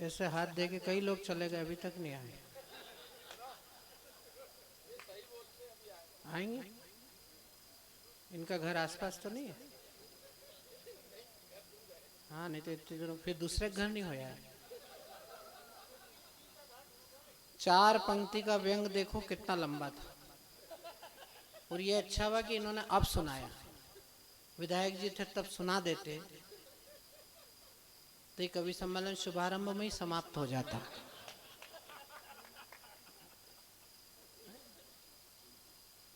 ऐसे हाथ दे के कई लोग चले गए, अभी तक नहीं आए। आएंगे? इनका घर आसपास तो नहीं है? हाँ, नहीं तो इतने दिनों फिर दूसरे घर नहीं होया है। 4 पंक्ति का व्यंग देखो कितना लंबा था। और ये अच्छा हुआ कि इन्होंने अब सुनाया। विधायक जी थे तब सुना देते तो ये कवि सम्मेलन शुभारंभ में ही समाप्त हो जाता।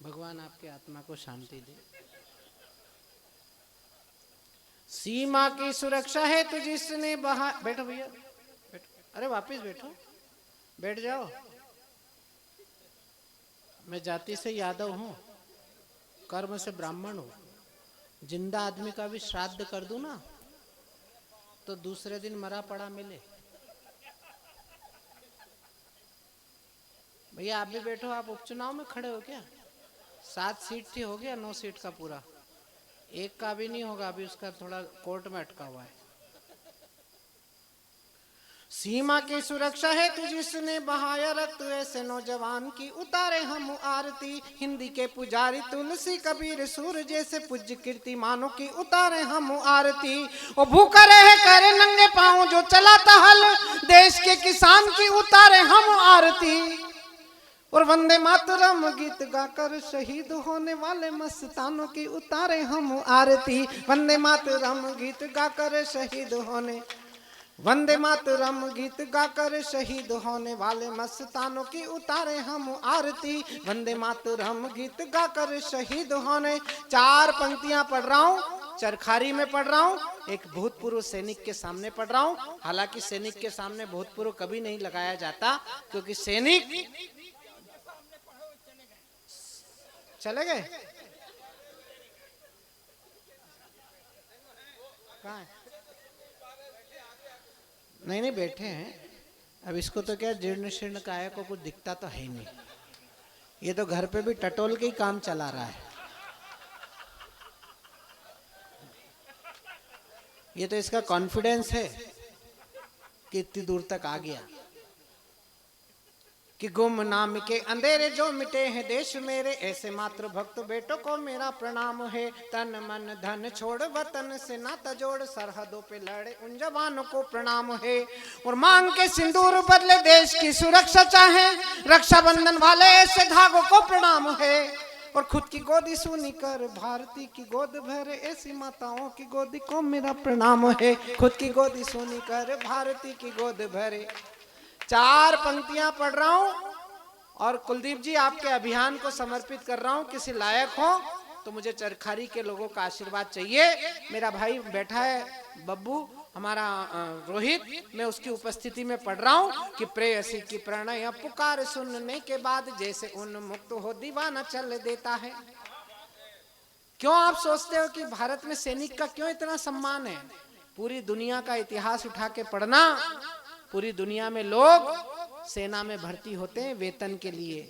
भगवान आपके आत्मा को शांति दे। सीमा की सुरक्षा है तो जिसने बहा। बैठो भैया, बैठो। अरे वापिस बैठो, बैठ जाओ। मैं जाति से यादव हूं, कर्म से ब्राह्मण हूं। जिंदा आदमी का भी श्राद्ध कर दूं ना तो दूसरे दिन मरा पड़ा मिले। भैया आप भी बैठो। आप उपचुनाव में खड़े हो क्या? 7 सीट थी, हो गया 9 सीट का पूरा। एक का भी नहीं होगा, अभी उसका थोड़ा कोर्ट में अटका हुआ है। सीमा की सुरक्षा है तू जिसने बहाया रक्त, ऐसे नौजवान की उतारे हम आरती। हिंदी के पुजारी तुलसी कबीर सूर जैसे पूज्य कीर्तिमानों की उतारे हम आरती। वो भूखा रहे करे नंगे पांव जो चलाता हल, देश के किसान की उतारे हम आरती। और वंदे मातरम गीत गाकर शहीद होने वाले मस्तानों की उतारे हम आरती। वंदे मातरम गीत गाकर शहीद होने, वंदे मातरम गीत गाकर शहीद होने वाले मस्तानों की उतारे हम आरती। वंदे मातरम गीत गाकर शहीद होने। 4 पंक्तियां पढ़ रहा हूं, चरखारी में पढ़ रहा हूं, एक भूतपूर्व सैनिक के सामने पढ़ रहा हूं। हालांकि सैनिक के सामने भूतपूर्व कभी नहीं लगाया जाता, क्योंकि सैनिक चले गए। कहाँ है? नहीं बैठे हैं। अब इसको तो क्या जीर्ण शीर्ण काया को कुछ दिखता तो है ही नहीं। ये तो घर पे भी टटोल के ही काम चला रहा है। ये तो इसका कॉन्फिडेंस है कि इतनी दूर तक आ गया कि गुमनाम के अंधेरे जो मिटे हैं देश मेरे, ऐसे मात्र भक्त बेटों को मेरा प्रणाम है। तन मन धन छोड़ वतन से नाता जोड़, सरहदों पे लड़े उन जवानों को प्रणाम है। और मांग के सिंदूर बदले देश की सुरक्षा चाहे, रक्षाबंधन वाले ऐसे धागों को प्रणाम है। और खुद की गोदी सुनी कर भारती की गोद भरे, ऐसी माताओं की गोदी को मेरा प्रणाम है। खुद की गोदी सुनी कर भारती की गोद भरे। 4 पंक्तियां पढ़ रहा हूं और कुलदीप जी आपके अभियान को समर्पित कर रहा हूं। किसी लायक हो तो मुझे चरखारी के लोगों का आशीर्वाद चाहिए। मेरा भाई बैठा है बब्बू, हमारा रोहित, मैं उसकी उपस्थिति में पढ़ रहा हूं कि प्रेयसी की प्रणय पुकार सुनने के बाद जैसे उन्मुक्त हो दीवाना चल देता है। क्यों आप सोचते हो कि भारत में सैनिक का क्यों इतना सम्मान है? पूरी दुनिया का इतिहास उठा के पढ़ना। पूरी दुनिया में लोग सेना में भर्ती होते हैं वेतन के लिए।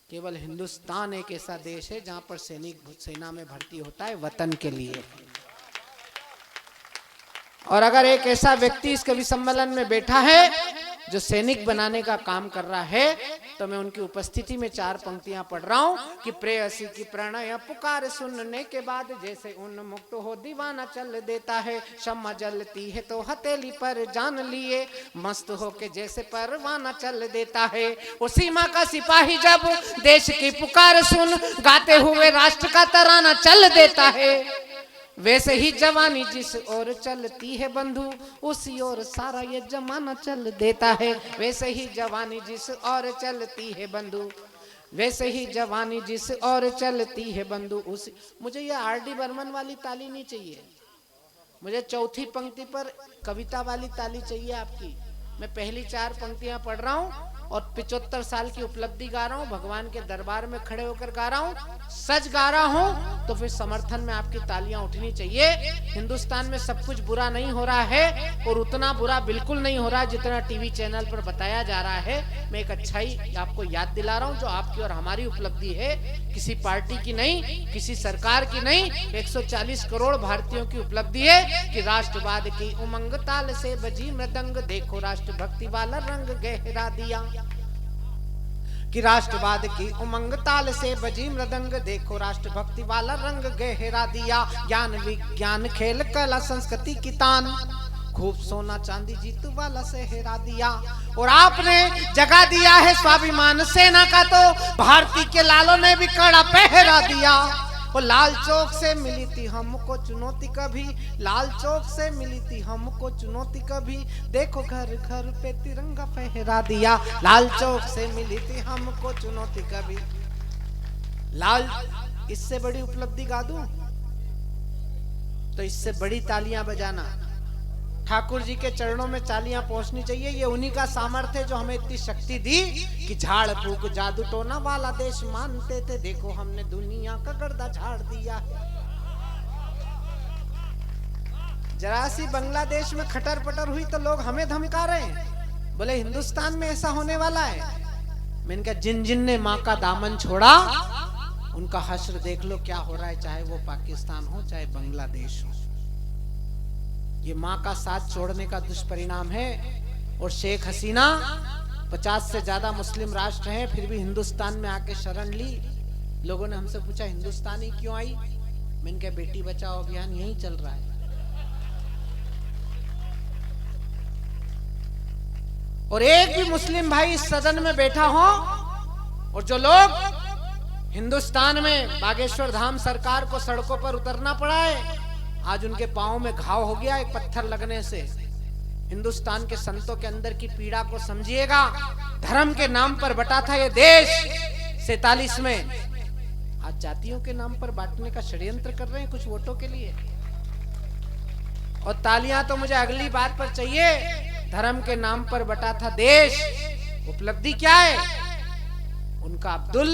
केवल हिंदुस्तान एक ऐसा देश है जहां पर सैनिक सेना में भर्ती होता है वतन के लिए। और अगर एक ऐसा व्यक्ति इस कवि सम्मेलन में बैठा है जो सैनिक बनाने का काम कर रहा है, तो मैं उनकी उपस्थिति में 4 पंक्तियां पढ़ रहा हूं कि प्रेयसी की प्रणय पुकार सुनने के बाद जैसे उन्मुक्त हो दीवाना चल देता है। शम्मा जलती है तो हथेली पर जान लिए, मस्त हो के जैसे परवाना चल देता है। वो सीमा का सिपाही जब देश की पुकार सुन, गाते हुए राष्ट्र का तराना चल देता है। वैसे ही जवानी जिस ओर चलती है बंधु, उसी ओर सारा ये जमाना चल देता है। वैसे ही जवानी जिस ओर चलती है बंधु, वैसे ही जवानी जिस ओर चलती है बंधु उसी। मुझे ये आर.डी. बर्मन वाली ताली नहीं चाहिए, मुझे 4थी पंक्ति पर कविता वाली ताली चाहिए आपकी। मैं पहली 4 पंक्तियां पढ़ रहा हूं और 75 साल की उपलब्धि गा रहा हूं, भगवान के दरबार में खड़े होकर गा रहा हूं, सच गा रहा हूं, तो फिर समर्थन में आपकी तालियां उठनी चाहिए। हिंदुस्तान में सब कुछ बुरा नहीं हो रहा है और उतना बुरा बिल्कुल नहीं हो रहा है जितना टीवी चैनल पर बताया जा रहा है। मैं एक अच्छाई आपको याद दिला रहा हूं जो आपकी और हमारी उपलब्धि है, किसी पार्टी की नहीं, किसी सरकार की नहीं, 140 करोड़ भारतीयों की उपलब्धि है कि राष्ट्रवाद की उमंग ताल से बजी मृदंग, देखो राष्ट्रभक्ति वाला रंग गहरा दिया, कि राष्ट्रवाद की उमंग ताल से बजी मृदंग, देखो राष्ट्रभक्ति वाला रंग गहरा दिया, ज्ञान विज्ञान खेल कला संस्कृति की तान, खूब सोना चांदी जीत वाला सेहरा दिया, और आपने जगा दिया है स्वाभिमान सेना का, तो भारती के लालों ने भी कड़ा पहरा दिया। और लाल चौक से मिली थी हमको चुनौती कभी, लाल चौक से मिली थी हमको चुनौती कभी, देखो घर घर पे तिरंगा फहरा दिया, लाल चौक से मिली थी हमको चुनौती कभी। लाल, इससे बड़ी उपलब्धि गा दूं तो इससे बड़ी तालियां बजाना। ठाकुर जी के चरणों में तालियां पहुंचनी चाहिए। ये उन्हीं का सामर्थ्य है जो हमें इतनी शक्ति दी कि झाड़ फूक जादू टोना वाला देश मानते थे, देखो हमने दुनिया का गर्दा झाड़ दिया। जरा सी बांग्लादेश में खटर पटर हुई तो लोग हमें धमका रहे हैं, बोले हिंदुस्तान में ऐसा होने वाला है। मैंने कहा जिन जिन ने माँ का दामन छोड़ा उनका हश्र देख लो क्या हो रहा है, चाहे वो पाकिस्तान हो चाहे बांग्लादेश हो। ये माँ का साथ छोड़ने का दुष्परिणाम है। और शेख हसीना 50 से ज्यादा मुस्लिम राष्ट्र हैं, फिर भी हिंदुस्तान में आके शरण ली। लोगों ने हमसे पूछा हिंदुस्तान ही क्यों आई? मैंने कहा बेटी बचाओ अभियान यही चल रहा है। और एक भी मुस्लिम भाई इस सदन में बैठा हो और जो लोग हिंदुस्तान में बागेश्वर धाम सरकार को सड़कों पर उतरना पड़ा है, आज उनके पांव में घाव हो गया एक पत्थर लगने से। हिंदुस्तान के संतों के अंदर की पीड़ा को समझिएगा। धर्म के नाम पर बटा था ये देश 47 में, आज जातियों के नाम पर बांटने का षड्यंत्र कर रहे हैं कुछ वोटों के लिए। और तालियां तो मुझे अगली बात पर चाहिए। धर्म के नाम पर बटा था देश, उपलब्धि क्या है? उनका अब्दुल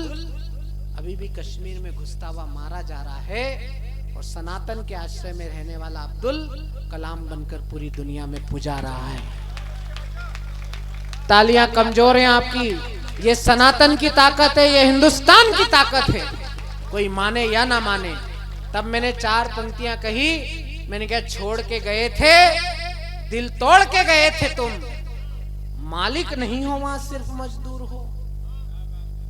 अभी भी कश्मीर में घुसता हुआ मारा जा रहा है और सनातन के आश्रय में रहने वाला अब्दुल कलाम बनकर पूरी दुनिया में पूजा रहा है। तालियां कमजोर हैं आपकी, ये सनातन की ताकत है, ये हिंदुस्तान की ताकत है, कोई माने या ना माने। तब मैंने 4 पंक्तियां कही, मैंने कहा छोड़ के गए थे, दिल तोड़ के गए थे तुम, मालिक नहीं हो वहां सिर्फ मजदूर हो।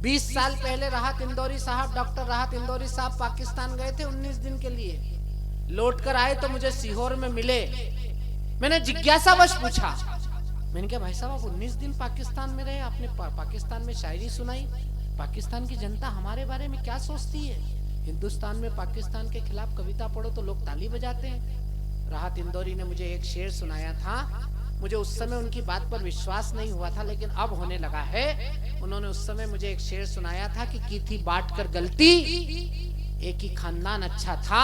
20 साल पहले राहत इंदौरी साहब, डॉक्टर राहत इंदौरी साहब पाकिस्तान गए थे 19 दिन के लिए। लौट कर आए तो मुझे सीहोर में मिले। मैंने जिज्ञासावश पूछा, मैंने कहा भाई साहब आप 19 दिन पाकिस्तान में रहे, आपने पाकिस्तान में शायरी सुनाई, पाकिस्तान की जनता हमारे बारे में क्या सोचती है? हिंदुस्तान में पाकिस्तान के खिलाफ कविता पढ़ो तो लोग ताली बजाते हैं। राहत इंदौरी ने मुझे एक शेर सुनाया था, मुझे उस समय उनकी बात पर विश्वास नहीं हुआ था लेकिन अब होने लगा है। उन्होंने उस समय मुझे एक शेर सुनाया था कि की थी बांट कर गलती, एक ही खानदान अच्छा था,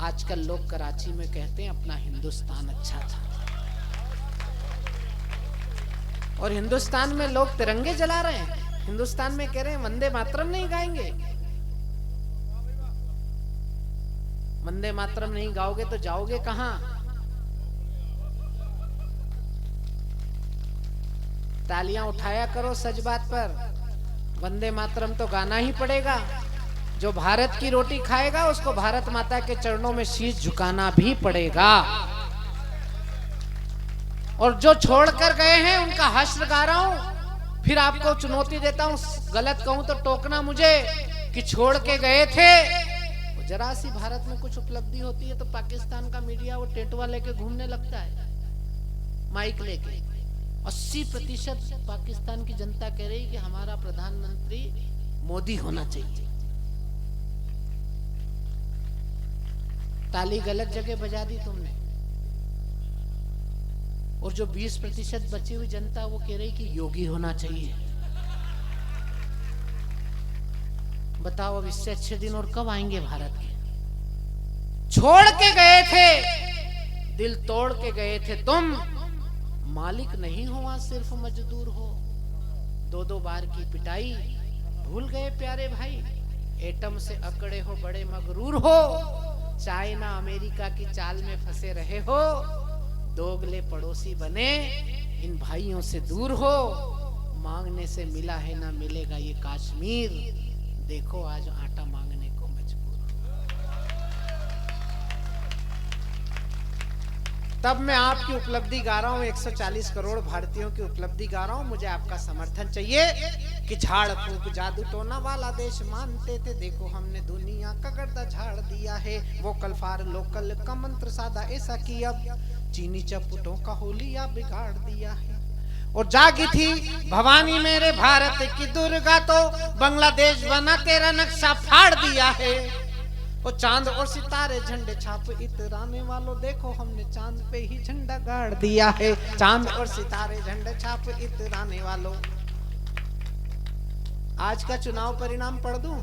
आजकल लोग कराची में कहते हैं अपना हिंदुस्तान अच्छा था। और हिंदुस्तान में लोग तिरंगे जला रहे हैं, हिंदुस्तान में कह रहे हैं वंदे मातरम नहीं गाएंगे। वंदे मातरम नहीं गाओगे तो जाओगे कहां? तालियां उठाया करो सच बात पर। वंदे मातरम तो गाना ही पड़ेगा। जो भारत की रोटी खाएगा उसको भारत माता के चरणों में शीश झुकाना भी पड़ेगा। और जो छोड़कर गए हैं उनका हश्र गा रहा हूं। फिर आपको चुनौती देता हूं, गलत कहूं तो टोकना मुझे, कि छोड़ के गए थे। जरा सी भारत में कुछ उपलब्धि होती है तो पाकिस्तान का मीडिया वो टेटुआ लेके घूमने लगता है, माइक लेके। 80% पाकिस्तान की जनता कह रही कि हमारा प्रधानमंत्री मोदी होना चाहिए। ताली गलत जगह बजा दी तुमने। और जो 20% बची हुई जनता वो कह रही कि योगी होना चाहिए। बताओ अब इससे अच्छे दिन और कब आएंगे भारत के? छोड़ के गए थे, दिल तोड़ के गए थे तुम, मालिक नहीं हो आज सिर्फ मजदूर हो। दो दो बार की पिटाई, भूल गए प्यारे भाई। एटम से अकड़े हो बड़े मगरूर हो, चाइना अमेरिका की चाल में फंसे रहे हो। दोगले पड़ोसी बने, इन भाइयों से दूर हो। मांगने से मिला है ना मिलेगा ये कश्मीर, देखो आज आटा मांगने को मजबूर। तब मैं आपकी उपलब्धि गा रहा हूं, 140 करोड़ भारतीयों की उपलब्धि गा रहा हूं। मुझे आपका समर्थन चाहिए कि झाड़ फूक जादू टोना वाला देश मानते थे, देखो हमने दुनिया का गर्दा झाड़ दिया है। वोकल फॉर लोकल का मंत्र साधा ऐसा कि अब चीनी चप्पटों का होलिया बिगाड़ दिया है। और जागी थी भवानी मेरे भारत की दुर्गा, तो बांग्लादेश बना तेरा नक्शा फाड़ दिया है। और चांद और सितारे झंडे छाप इतराने वालों, देखो हमने चांद पे ही झंडा गाड़ दिया है। चांद और सितारे झंडे छाप इतराने वालों। आज का चुनाव परिणाम पढ़ दूं?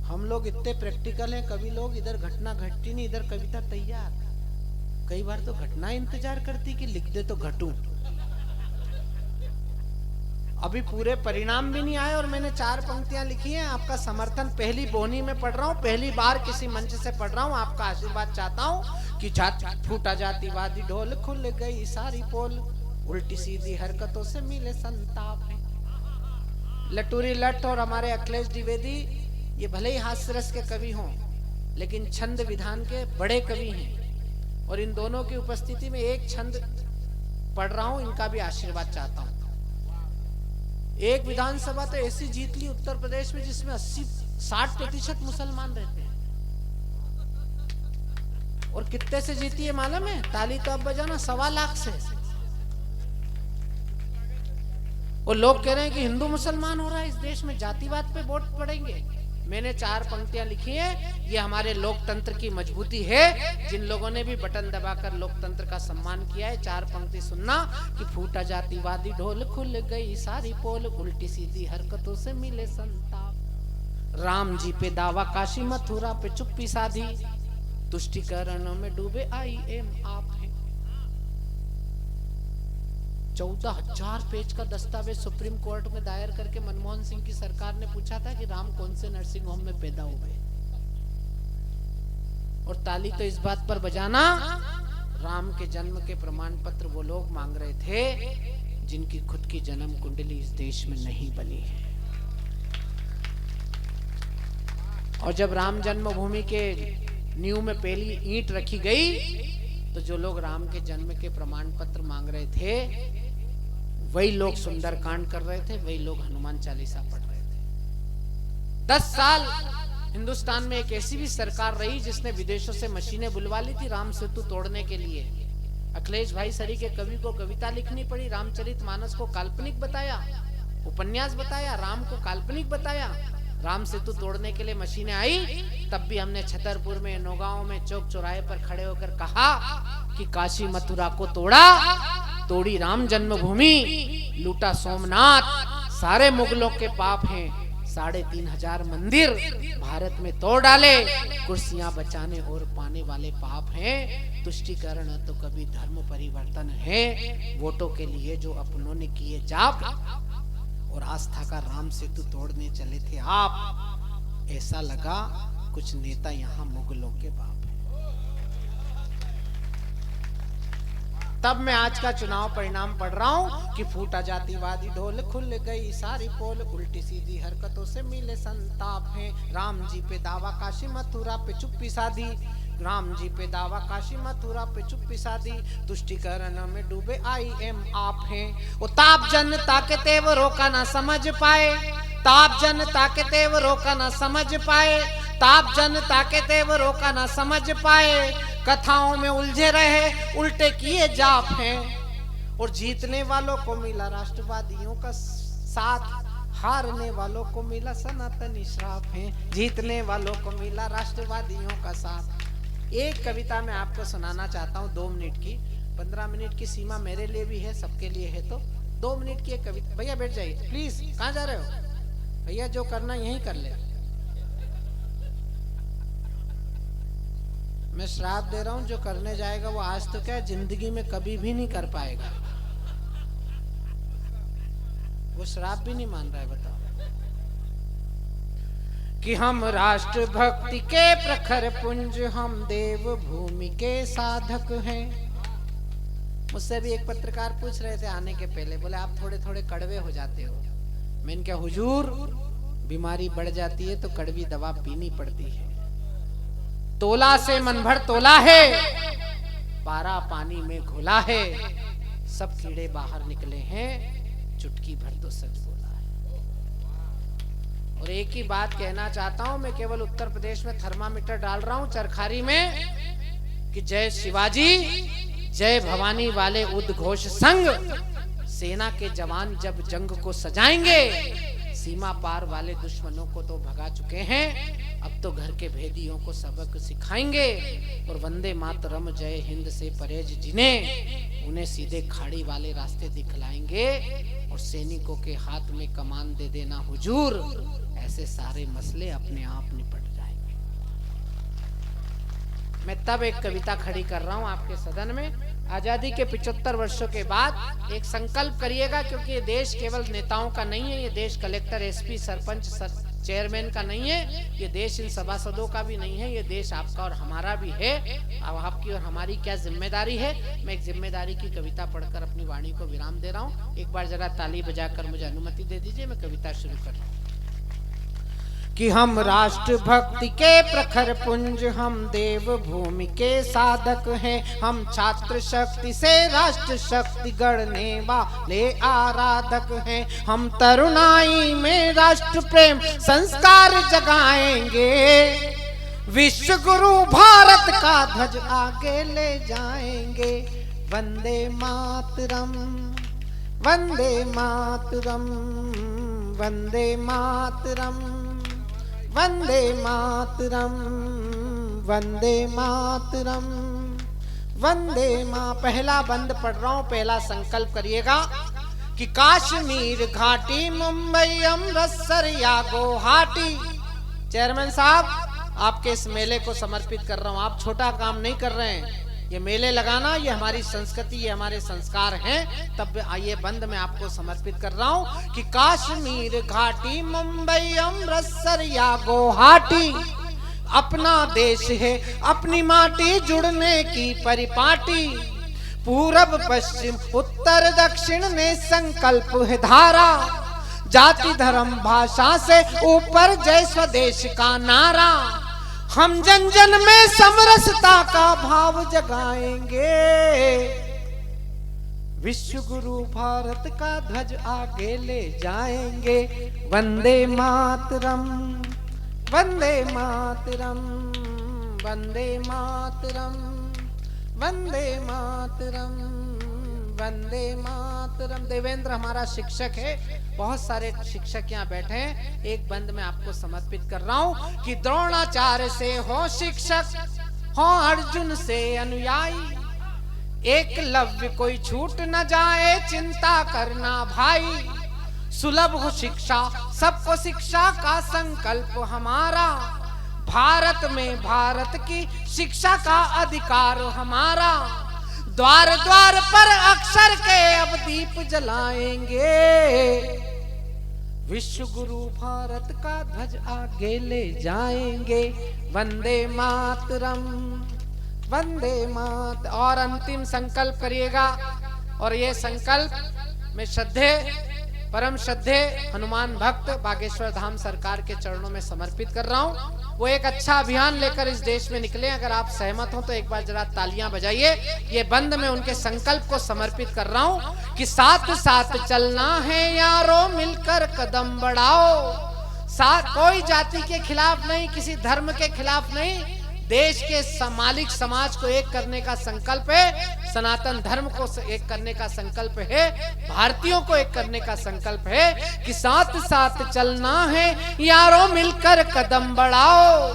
हम लोग इतने प्रैक्टिकल हैं, कभी लोग इधर घटना घटती नहीं, इधर कविता तैयार। कई बार तो घटना इंतजार करती कि लिख दे तो घटूं। अभी पूरे परिणाम भी नहीं आए और मैंने 4 पंक्तियां लिखी हैं। आपका समर्थन पहली बोनी में पढ़ रहा हूं, पहली बार किसी मंच से पढ़ रहा हूं। आपका आशीर्वाद चाहता हूं कि फूटा जातिवादी ढोल, खुल गई सारी पोल, उल्टी सीधी हरकतों से मिले संताप है। लटूरी लट और हमारे अखिलेश द्विवेदी, ये भले ही हास्य रस के कवि हों, लेकिन छंद विधान के बड़े कवि हैं। और इन दोनों की उपस्थिति में एक छंद पढ़ रहा हूं, इनका भी आशीर्वाद चाहता हूं। एक विधानसभा तो ऐसी जीत ली उत्तर प्रदेश में जिसमें 80-60% मुसलमान रहते हैं। और कितने से जीती है मालूम है? ताली तो अब बजाना, 1.25 लाख से। और लोग कह रहे हैं कि हिंदू मुसलमान हो रहा है इस देश में, जातिवाद पे वोट पड़ेंगे। मैंने 4 पंक्तियां लिखी हैं, ये हमारे लोकतंत्र की मजबूती है। जिन लोगों ने भी बटन दबाकर लोकतंत्र का सम्मान किया है, 4 पंक्ति सुनना कि फूटा जातिवादी ढोल, खुल गई सारी पोल, उल्टी सीधी हरकतों से मिले संताप। राम जी पे दावा, काशी मथुरा पे चुप्पी साधी, तुष्टिकरण में डूबे IM आप हैं। 14,000 पेज का दस्तावेज सुप्रीम कोर्ट में दायर करके मनमोहन सिंह की सरकार ने पूछा था कि राम कौन से नर्सिंग होम में पैदा हुए। और ताली तो इस बात पर बजाना, राम के जन्म के प्रमाण पत्र वो लोग मांग रहे थे जिनकी खुद की जन्म कुंडली इस देश में नहीं बनी है। और जब राम जन्मभूमि के नींव में पहली ईंट रखी गई, तो जो लोग राम के जन्म के प्रमाण पत्र मांग रहे थे, वही लोग सुंदरकांड कर रहे थे, वही लोग हनुमान चालीसा पढ़ रहे थे। 10 साल हिंदुस्तान में एक ऐसी भी सरकार रही जिसने विदेशों से मशीनें बुलवा ली थी राम सेतु तोड़ने के लिए। अखिलेश भाई सरी के कवि को कविता लिखनी पड़ी, रामचरितमानस को काल्पनिक बताया, उपन्यास बताया, राम को काल्पनिक बताया। राम सेतु तोड़ने के लिए मशीनें आई, तब भी हमने छतरपुर में, नौगांव में, चौक चौराहे पर खड़े होकर कहा कि काशी मथुरा को तोड़ा, तोड़ी राम जन्मभूमि, लूटा सोमनाथ, सारे मुगलों के पाप हैं। 3,500 मंदिर भारत में तोड़ डाले, कुर्सियां बचाने और पाने वाले पाप हैं। तुष्टिकरण तो कभी धर्म परिवर्तन है, वोटों के लिए जो अपनों ने किए जाप, और आस्था का राम सेतु तोड़ने चले थे आप। ऐसा लगा कुछ नेता यहाँ मुगलों के बाप हैं। तब मैं आज का चुनाव परिणाम पढ़ रहा हूं कि फूटा जातिवादी ढोल, खुल गई सारी पोल, उल्टी सीधी हरकतों से मिले संताप हैं। राम जी पे दावा, काशी मथुरा पे चुप्पी साधी, राम जी पे दावा, काशी मथुरा पे चुप्पी साधी, तुष्टिकरण में डूबे IM आप हैं। वो ताप जनता के तेवरों का ना समझ पाए, ताप जनता के तेवरों का ना समझ पाए, ताप जनता के तेवरों का ना समझ पाए। कथाओं में उलझे रहे, उल्टे किए जाप हैं। और जीतने वालों को मिला राष्ट्रवादियों का साथ, हारने वालों को मिला सनातनी श्राप है। जीतने वालों को मिला राष्ट्रवादियों का साथ। एक कविता मैं आपको सुनाना चाहता हूँ, 2 मिनट की। 15 मिनट की सीमा मेरे लिए भी है, सबके लिए है, तो 2 मिनट की एक कविता। भैया बैठ जाइए प्लीज, कहाँ जा रहे हो भैया? जो करना यहीं कर ले। मैं श्राप दे रहा हूं, जो करने जाएगा वो आज तो क्या जिंदगी में कभी भी नहीं कर पाएगा। वो श्राप भी नहीं मान रहा है। बताओ कि हम राष्ट्र भक्ति के प्रखर पुंज, हम देव भूमि के साधक हैं। मुझसे भी एक पत्रकार पूछ रहे थे आने के पहले, बोले आप थोड़े थोड़े कड़वे हो जाते हो। मैंने कहा हुजूर, बीमारी बढ़ जाती है तो कड़वी दवा पीनी पड़ती है। तोला से मन भर तोला है, पारा पानी में घुला है, सब कीड़े बाहर निकले हैं, चुटकी भर तो सच बोला है। और एक ही बात कहना चाहता हूं, मैं केवल उत्तर प्रदेश में थर्मामीटर डाल रहा हूं चरखारी में, कि जय शिवाजी जय भवानी वाले उद्घोष संग, सेना के जवान जब जंग को सजाएंगे, सीमा पार वाले दुश्मनों को तो भगा चुके हैं, अब तो घर के भेदियों को सबक सिखाएंगे। और वंदे मातरम जय हिंद से परहेज जिन्हें, उन्हें सीधे खाड़ी वाले रास्ते दिखलाएंगे। और सैनिकों के हाथ में कमान दे देना हुजूर, ऐसे सारे मसले अपने आप निपट जाएंगे। मैं तब एक कविता खड़ी कर रहा हूं आपके सदन में। आजादी के 75 वर्षों के बाद एक संकल्प करिएगा, क्योंकि ये देश केवल नेताओं का नहीं है, ये देश कलेक्टर, एसपी, सरपंच, चेयरमैन का नहीं है, ये देश इन सभासदों का भी नहीं है, ये देश आपका और हमारा भी है। अब आपकी और हमारी क्या जिम्मेदारी है। मैं एक जिम्मेदारी की कविता पढ़कर अपनी वाणी को विराम दे रहा हूँ। एक बार जरा ताली बजाकर मुझे अनुमति दे दीजिए, मैं कविता शुरू कर रहा हूँ। कि हम राष्ट्र भक्ति के प्रखर पुंज, हम देव भूमि के साधक हैं, हम छात्र शक्ति से राष्ट्र शक्ति गढ़ने वाले आराधक हैं। हम तरुणाई में राष्ट्र प्रेम संस्कार जगाएंगे, विश्व गुरु भारत का ध्वज आगे ले जाएंगे। वंदे मातरम, वंदे मातरम, वंदे मातरम, वंदे मातरम, वंदे मातरम, वंदे मां। पहला बंद पढ़ रहा हूं, पहला संकल्प करिएगा कि काश्मीर घाटी, मुंबई, अमृतसर या गुवाहाटी। चेयरमैन साहब, आपके इस मेले को समर्पित कर रहा हूं। आप छोटा काम नहीं कर रहे हैं, ये मेले लगाना ये हमारी संस्कृति, ये हमारे संस्कार हैं। तब आइए बंद में आपको समर्पित कर रहा हूं कि काश्मीर घाटी, मुंबई, अमृतसर या गुवाहाटी, अपना देश है अपनी माटी, जुड़ने की परिपाटी। पूरब पश्चिम उत्तर दक्षिण में संकल्प है धारा, जाति धर्म भाषा से ऊपर जय स्वदेश का नारा। हम जन जन में समरसता का भाव जगाएंगे, विश्व गुरु भारत का ध्वज आगे ले जाएंगे। वंदे मातरम, वंदे मातरम, वंदे मातरम, वंदे मातरम, वंदे मातरम। देवेंद्र हमारा शिक्षक है, बहुत सारे शिक्षक यहाँ बैठे हैं। एक बंद में आपको समर्पित कर रहा हूँ कि द्रोणाचार्य से हो शिक्षक, हो अर्जुन से अनुयायी, एकलव्य कोई छूट न जाए, चिंता करना भाई। सुलभ हो शिक्षा, सबको शिक्षा का संकल्प हमारा। भारत में भारत की शिक्षा का अधिकार हमारा। द्वार द्वार पर अक्षर के अब दीप जलाएंगे, विश्व गुरु भारत का ध्वज आगे ले जाएंगे। वंदे मातरम, वंदे मात। और अंतिम संकल्प करिएगा, और ये संकल्प मैं श्रद्धे परम श्रद्धे हनुमान भक्त बागेश्वर धाम सरकार के चरणों में समर्पित कर रहा हूँ। वो एक अच्छा अभियान लेकर इस देश में निकले। अगर आप सहमत हो तो एक बार जरा तालियां बजाइए। ये बंद में उनके संकल्प को समर्पित कर रहा हूँ कि साथ साथ चलना है यारो, मिलकर कदम बढ़ाओ। साथ कोई जाति के खिलाफ नहीं, किसी धर्म के खिलाफ नहीं, देश के मालिक समाज को एक करने का संकल्प है, सनातन धर्म को एक करने का संकल्प है, भारतीयों को एक करने का संकल्प है कि साथ साथ चलना है यारों, मिलकर कदम बढ़ाओ।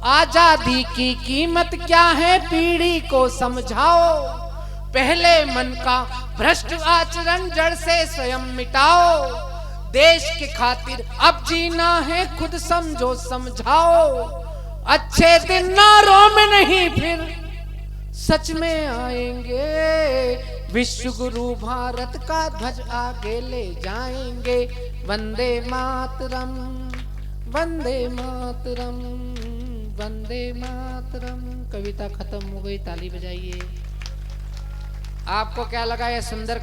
आजादी की कीमत क्या है पीढ़ी को समझाओ। पहले मन का भ्रष्ट आचरण जड़ से स्वयं मिटाओ। देश के खातिर अब जीना है खुद समझो समझाओ। अच्छे दिन नारों में नहीं फिर सच में आएंगे, विश्व गुरु भारत का ध्वज आगे ले जाएंगे। वंदे मातरम, वंदे मातरम, वंदे मातरम। कविता खत्म हो गई, ताली बजाइए। आपको क्या लगा यह सुंदर